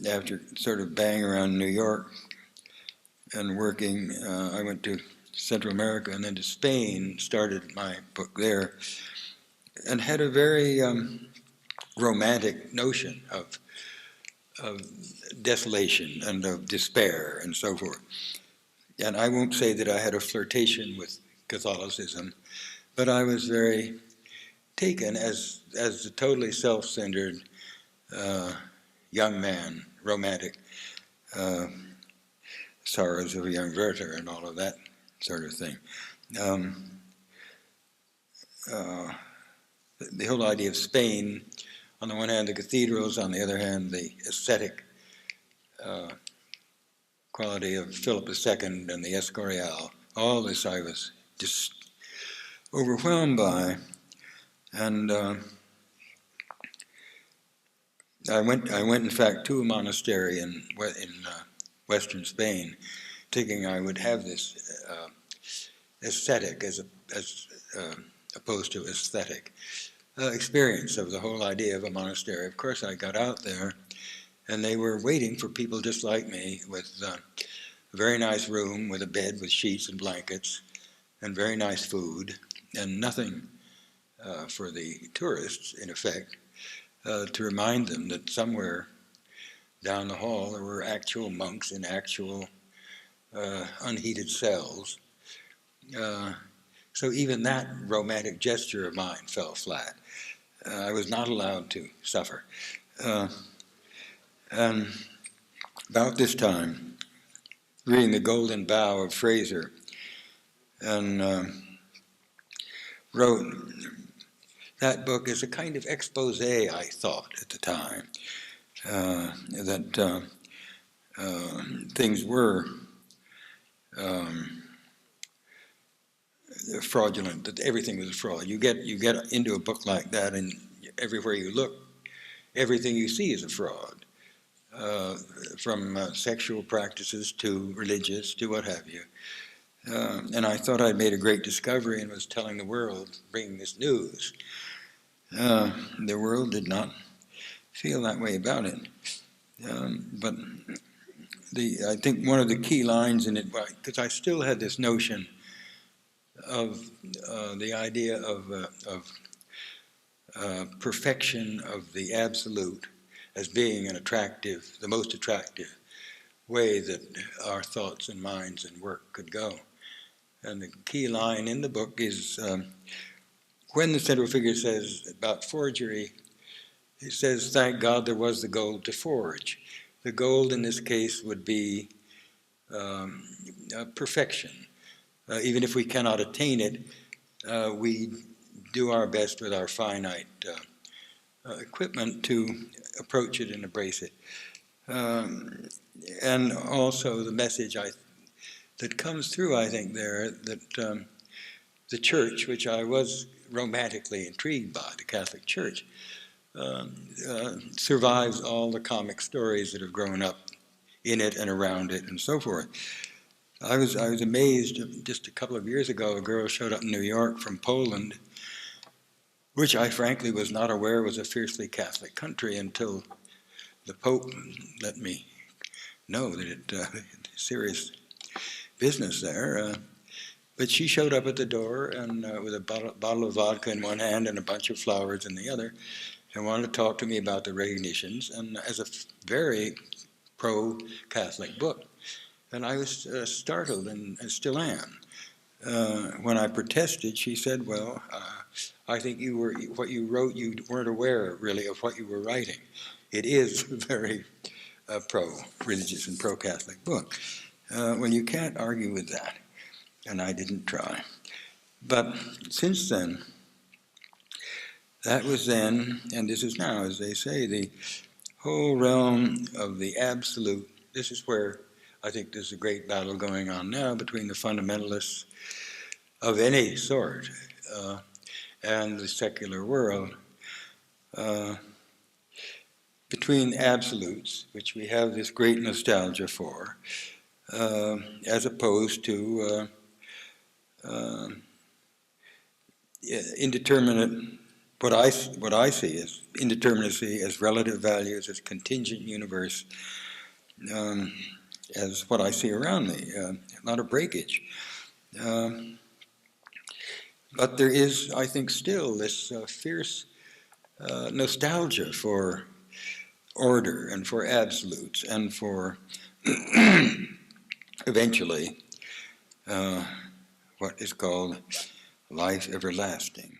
After sort of banging around New York and working, I went to Central America and then to Spain, started my book there, and had a very romantic notion of desolation and of despair and so forth. And I won't say that I had a flirtation with Catholicism, but I was very taken as a totally self-centered young man, romantic, sorrows of a young Werther and all of that sort of thing. The whole idea of Spain, on the one hand the cathedrals, on the other hand the ascetic quality of Philip II and the Escorial, all this I was just overwhelmed by. And I went in fact to a monastery in western Spain, thinking I would have this ascetic as opposed to aesthetic experience of the whole idea of a monastery. Of course, I got out there, and they were waiting for people just like me, with a very nice room with a bed with sheets and blankets, and very nice food, and nothing for the tourists, in effect, to remind them that somewhere down the hall there were actual monks in actual unheated cells. So even that romantic gesture of mine fell flat. I was not allowed to suffer. And about this time, reading The Golden Bough of Fraser, and wrote that book as a kind of expose, I thought, at the time, that things were fraudulent, that everything was a fraud. You get into a book like that, and everywhere you look, everything you see is a fraud, from sexual practices to religious to what have you. And I thought I'd made a great discovery and was telling the world, bringing this news. The world did not feel that way about it. But I think one of the key lines in it, because I still had this notion of the idea of perfection of the absolute as being the most attractive way that our thoughts and minds and work could go. And the key line in the book is when the central figure says about forgery, he says, thank God there was the gold to forge. The gold in this case would be perfection. Even if we cannot attain it, we do our best with our finite equipment to approach it and embrace it. And also the message that comes through, I think, there, that the church, which I was romantically intrigued by, the Catholic Church, survives all the comic stories that have grown up in it and around it and so forth. I was amazed, just a couple of years ago, a girl showed up in New York from Poland, which I frankly was not aware was a fiercely Catholic country until the Pope let me know that it serious business there. But she showed up at the door and with a bottle of vodka in one hand and a bunch of flowers in the other, and wanted to talk to me about the recognitions, and as a very pro-Catholic book. And I was startled, and still am. When I protested, she said, well, I think what you wrote, you weren't aware, really, of what you were writing. It is a very pro-religious and pro-Catholic book. Well, you can't argue with that, and I didn't try. But since then, that was then, and this is now, as they say, the whole realm of the absolute. This is where I think there's a great battle going on now between the fundamentalists of any sort and the secular world, between absolutes, which we have this great nostalgia for, as opposed to indeterminate what I see as indeterminacy, as relative values, as contingent universe, as what I see around me, a lot of breakage. But there is, I think, still this fierce nostalgia for order and for absolutes and for eventually what is called life everlasting.